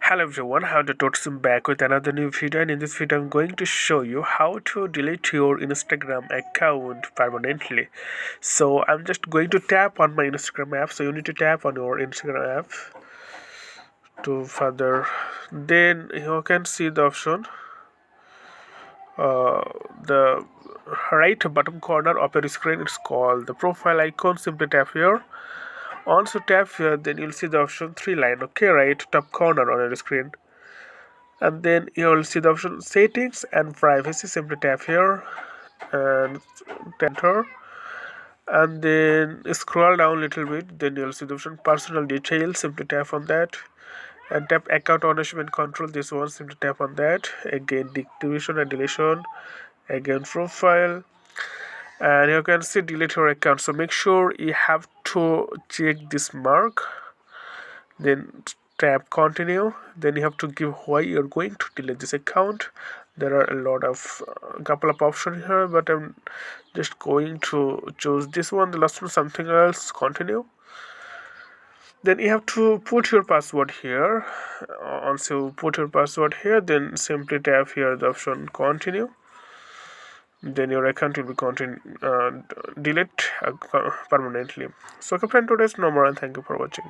Hello everyone, how to Totsim back with another new video, and in this video I'm going to show you how to delete your Instagram account permanently. So I'm just going to tap on my Instagram app. So you need to tap on your Instagram app to further. Then you can see the option, the right bottom corner of your screen. It's called the profile icon. Simply tap here. Once you tap here, then you'll see the option three line. Okay, right top corner on your screen. And then you'll see the option settings and privacy. Simply tap here and enter, and then scroll down a little bit. Then you'll see the option personal details. Simply tap on that, and tap account ownership and control. This one, simply tap on that. Again deactivation and deletion, again profile, and you can see delete your account. So make sure you have to check this mark, then tap continue. Then you have to give why you're going to delete this account. There are a lot of couple of options here, but I'm just going to choose this one, the last one, something else, continue. Then you have to put your password here. Once you put your password here, then simply tap here the option continue. Then your account will be delete permanently. So okay friend, today's no more, and thank you for watching.